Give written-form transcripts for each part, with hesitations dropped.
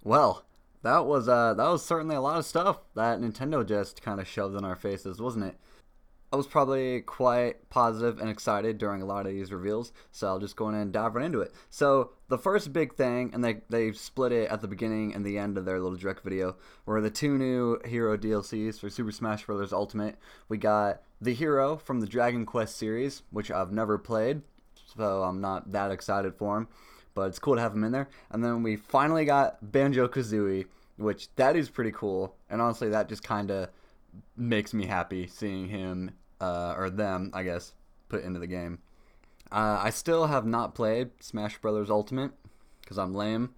Well, that was certainly a lot of stuff that Nintendo just kind of shoved in our faces, wasn't it? I was probably quite positive and excited during a lot of these reveals, so I'll just go in and dive right into it. So the first big thing, and they split it at the beginning and the end of their little direct video, were the two new Hero DLCs for Super Smash Bros. Ultimate. We got the Hero from the Dragon Quest series, which I've never played, so I'm not that excited for him, but it's cool to have him in there. And then we finally got Banjo Kazooie, which that is pretty cool, and honestly, that just kind of makes me happy seeing him or them, I guess, put into the game. I still have not played Smash Brothers Ultimate because I'm lame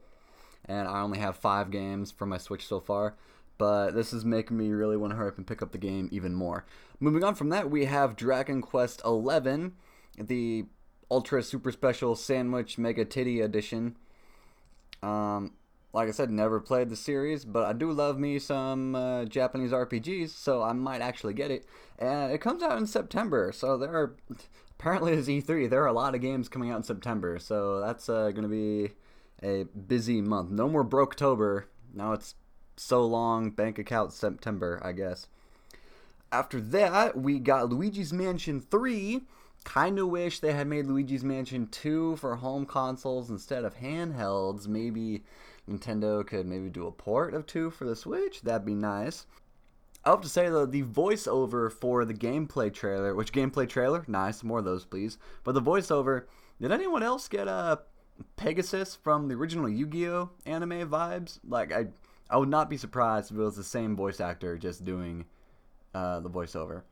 and I only have 5 games for my Switch so far. But this is making me really want to hurry up and pick up the game even more. Moving on from that, we have Dragon Quest XI, the Ultra Super Special Sandwich Mega Titty Edition. Um, like I said, never played the series, but I do love me some Japanese RPGs, so I might actually get it. And it comes out in September, so there are apparently as E3, there are a lot of games coming out in September, so that's going to be a busy month. No more Broketober. Now it's so long bank account September, I guess. After that, we got Luigi's Mansion 3. Kinda wish they had made Luigi's Mansion 2 for home consoles instead of handhelds. Maybe Nintendo could maybe do a port of 2 for the Switch. That'd be nice. I have to say though, the voiceover for the gameplay trailer, which gameplay trailer? Nice, more of those please. But the voiceover, did anyone else get a Pegasus from the original Yu-Gi-Oh anime vibes? Like I would not be surprised if it was the same voice actor just doing the voiceover.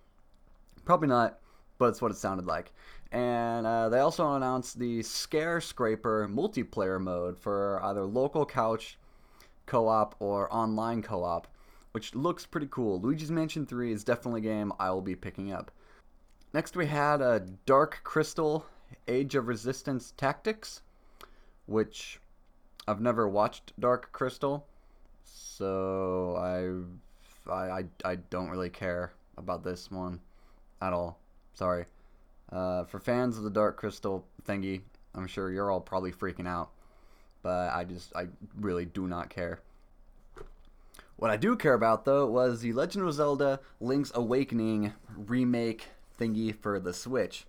Probably not, but it's what it sounded like. And they also announced the Scare Scraper multiplayer mode for either local couch co-op or online co-op, which looks pretty cool. Luigi's Mansion 3 is definitely a game I will be picking up. Next we had Dark Crystal Age of Resistance Tactics, which I've never watched Dark Crystal, so I don't really care about this one at all. Sorry. For fans of the Dark Crystal thingy, I'm sure you're all probably freaking out, but I really do not care. What I do care about though was the Legend of Zelda Link's Awakening remake thingy for the Switch.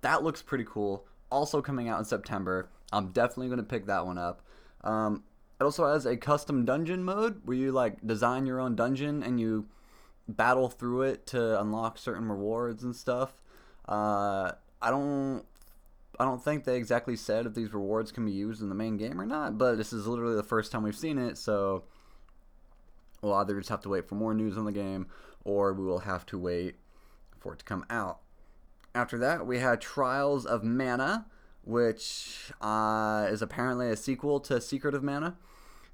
That looks pretty cool. Also coming out in September. I'm definitely going to pick that one up. It also has a custom dungeon mode where you like design your own dungeon and you battle through it to unlock certain rewards and stuff. I don't think they exactly said if these rewards can be used in the main game or not, but this is literally the first time we've seen it, so we'll either just have to wait for more news on the game or we will have to wait for it to come out. After that, we had Trials of Mana, which is apparently a sequel to Secret of Mana,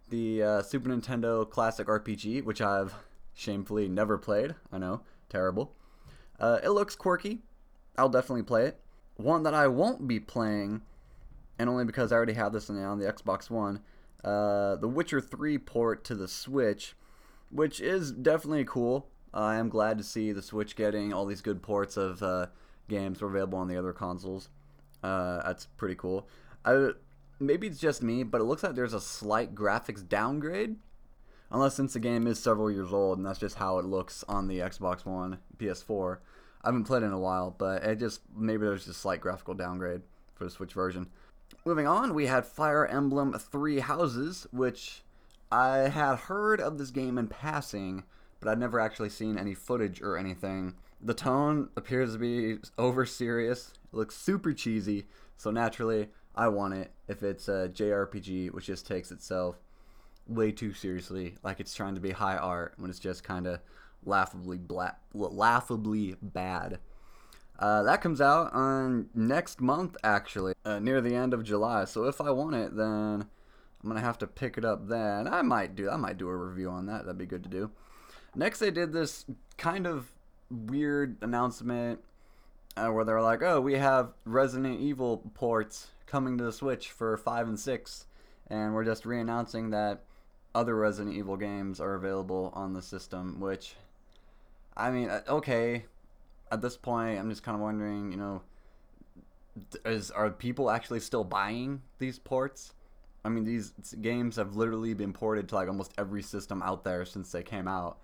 the Super Nintendo classic RPG, which I've shamefully never played. I know, terrible. It looks quirky. I'll definitely play it. One that I won't be playing, and only because I already have this now on the Xbox One, The Witcher 3 port to the Switch, which is definitely cool. I am glad to see the Switch getting all these good ports of games that are available on the other consoles. That's pretty cool. Maybe it's just me, but it looks like there's a slight graphics downgrade. Unless since the game is several years old, and that's just how it looks on the Xbox One, PS4. I haven't played it in a while, but maybe there's just a slight graphical downgrade for the Switch version. Moving on, we had Fire Emblem Three Houses, which I had heard of this game in passing, but I'd never actually seen any footage or anything. The tone appears to be over serious. It looks super cheesy, so naturally I want it if it's a JRPG which just takes itself way too seriously, like it's trying to be high art when it's just kind of laughably bad. That comes out on next month, actually, near the end of July. So if I want it, then I'm gonna have to pick it up then. I might do a review on that. That'd be good to do. Next, they did this kind of weird announcement where they're like, "Oh, we have Resident Evil ports coming to the Switch for 5 and 6, and we're just re-announcing that other Resident Evil games are available on the system." Which, I mean, okay. At this point, I'm just kind of wondering, are people actually still buying these ports? I mean, these games have literally been ported to like almost every system out there since they came out.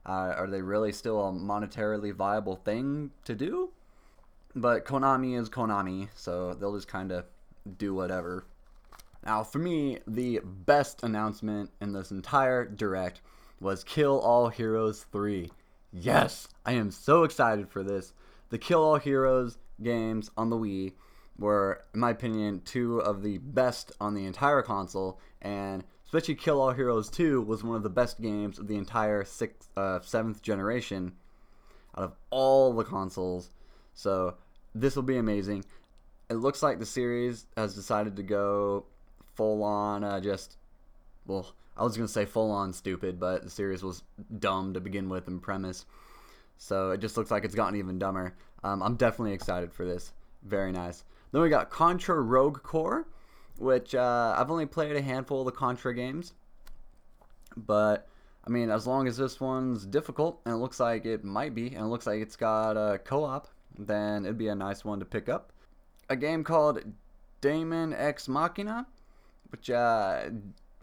Are they really still a monetarily viable thing to do? But Konami is Konami, so they'll just kind of do whatever. Now, for me, the best announcement in this entire Direct was Kill All Heroes 3. Yes, I am so excited for this. The Kill All Heroes games on the Wii were, in my opinion, two of the best on the entire console, and especially Kill All Heroes 2 was one of the best games of the entire 7th generation out of all the consoles. So this will be amazing. It looks like the series has decided to go full on well, I was going to say full on stupid, but the series was dumb to begin with in premise. So it just looks like it's gotten even dumber. I'm definitely excited for this. Very nice. Then we got Contra Rogue Core, which I've only played a handful of the Contra games. But, I mean, as long as this one's difficult, and it looks like it might be, and it looks like it's got a co-op, then it'd be a nice one to pick up. A game called Daemon Ex Machina, which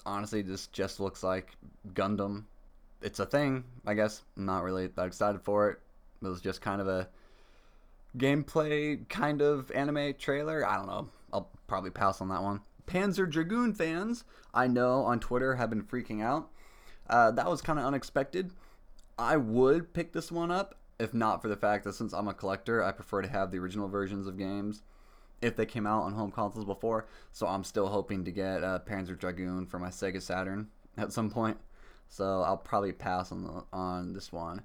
honestly just looks like Gundam. It's a thing, I guess. I'm not really that excited for it. It was just kind of a gameplay kind of anime trailer. I don't know. I'll probably pass on that one. Panzer Dragoon fans, I know on Twitter, have been freaking out. That was kind of unexpected. I would pick this one up if not for the fact that since I'm a collector, I prefer to have the original versions of games if they came out on home consoles before. So I'm still hoping to get Panzer Dragoon for my Sega Saturn at some point. So I'll probably pass on this one.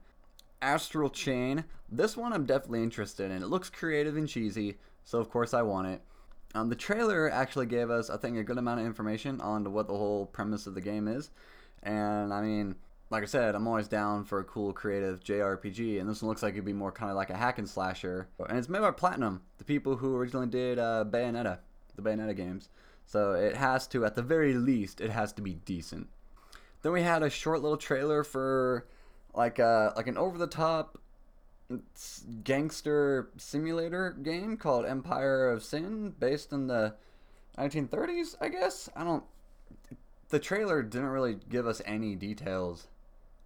Astral Chain. This one I'm definitely interested in. It looks creative and cheesy, so of course I want it. The trailer actually gave us, I think, a good amount of information on what the whole premise of the game is. And I mean, like I said, I'm always down for a cool, creative JRPG, and this one looks like it'd be more kind of like a hack and slasher. And it's made by Platinum, the people who originally did Bayonetta, the Bayonetta games. So it has to, at the very least, it has to be decent. Then we had a short little trailer for like an over-the-top gangster simulator game called Empire of Sin, based in the 1930s, I guess. The trailer didn't really give us any details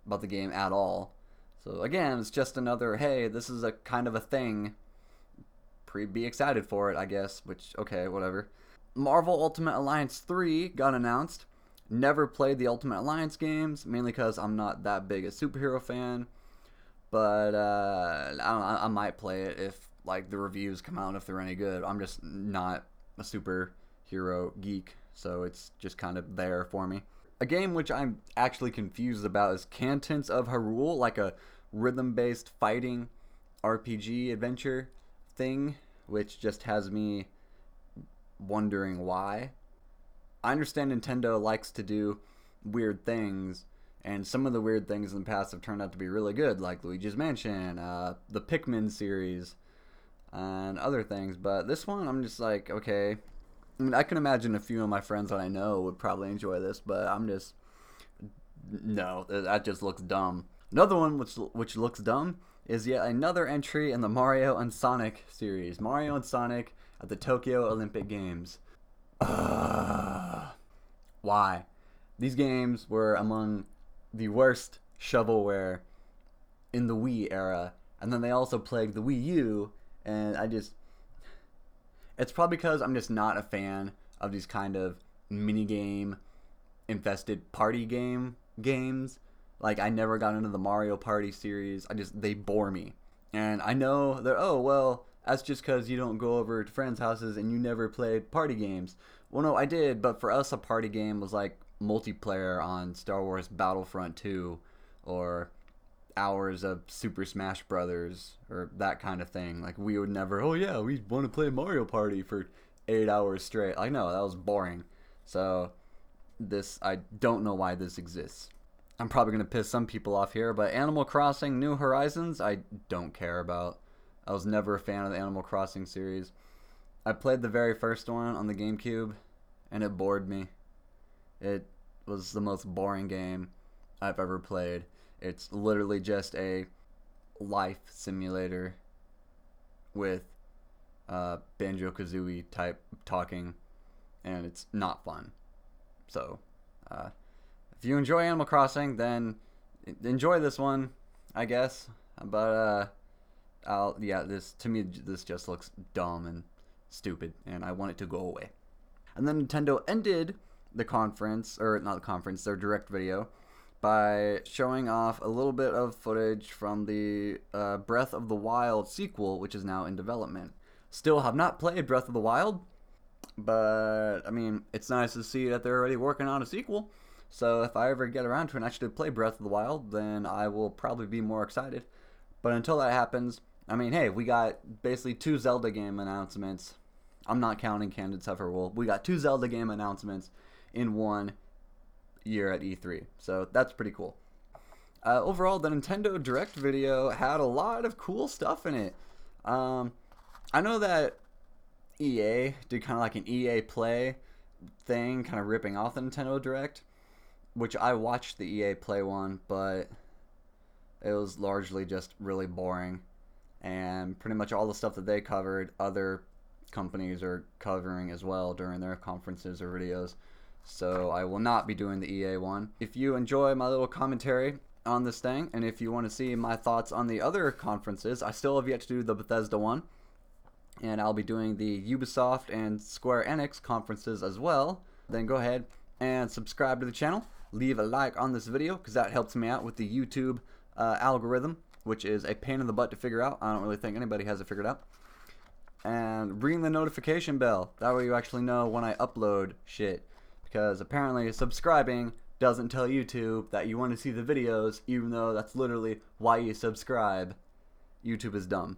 about the game at all. So again, it's just another, hey, this is a kind of a thing. Be excited for it, I guess, which, okay, whatever. Marvel Ultimate Alliance 3 got announced. Never played the Ultimate Alliance games, mainly because I'm not that big a superhero fan. But I don't know, I might play it if like the reviews come out, if they're any good. I'm just not a superhero geek, so it's just kind of there for me. A game which I'm actually confused about is Cantons of Hyrule, like a rhythm-based fighting RPG adventure thing, which just has me wondering why. I understand Nintendo likes to do weird things, and some of the weird things in the past have turned out to be really good, like Luigi's Mansion, the Pikmin series, and other things. But this one, I'm just like, okay. I mean, I can imagine a few of my friends that I know would probably enjoy this, but I'm just, no, that just looks dumb. Another one which looks dumb is yet another entry in the Mario and Sonic series. Mario and Sonic at the Tokyo Olympic Games. Why? These games were among the worst shovelware in the Wii era, and then they also plagued the Wii U, and it's probably because I'm just not a fan of these kind of minigame infested party games. Like, I never got into the Mario Party series. They bore me. And I know that, oh, well, that's just because you don't go over to friends' houses and you never played party games. Well, no, I did, but for us, a party game was like multiplayer on Star Wars Battlefront 2 or hours of Super Smash Brothers or that kind of thing. Like, we would never, oh yeah, we want to play Mario Party for 8 hours straight. Like, no, that was boring. So I don't know why this exists. I'm probably going to piss some people off here, but Animal Crossing New Horizons, I don't care about. I was never a fan of the Animal Crossing series. I played the very first one on the GameCube, and it bored me. It was the most boring game I've ever played. It's literally just a life simulator with Banjo-Kazooie type talking, and it's not fun. So if you enjoy Animal Crossing, then enjoy this one, I guess. But this to me, this just looks dumb and stupid, and I want it to go away. And then Nintendo ended the conference, or not the conference, their direct video, by showing off a little bit of footage from the Breath of the Wild sequel, which is now in development. Still have not played Breath of the Wild, but I mean, it's nice to see that they're already working on a sequel. So if I ever get around to and actually play Breath of the Wild, then I will probably be more excited. But until that happens, I mean, hey, we got basically 2 Zelda game announcements. I'm not counting Candid Sephiroth. We got 2 Zelda game announcements in 1 year at E3. So that's pretty cool. Overall, the Nintendo Direct video had a lot of cool stuff in it. I know that EA did kind of like an EA Play thing, kind of ripping off the Nintendo Direct, which I watched the EA Play one, but it was largely just really boring. And pretty much all the stuff that they covered, other companies are covering as well during their conferences or videos. So I will not be doing the EA one. If you enjoy my little commentary on this thing, and if you want to see my thoughts on the other conferences, I still have yet to do the Bethesda one. And I'll be doing the Ubisoft and Square Enix conferences as well. Then go ahead and subscribe to the channel. Leave a like on this video because that helps me out with the YouTube algorithm, which is a pain in the butt to figure out. I don't really think anybody has it figured out. And ring the notification bell. That way you actually know when I upload shit. Because apparently subscribing doesn't tell YouTube that you want to see the videos, even though that's literally why you subscribe. YouTube is dumb.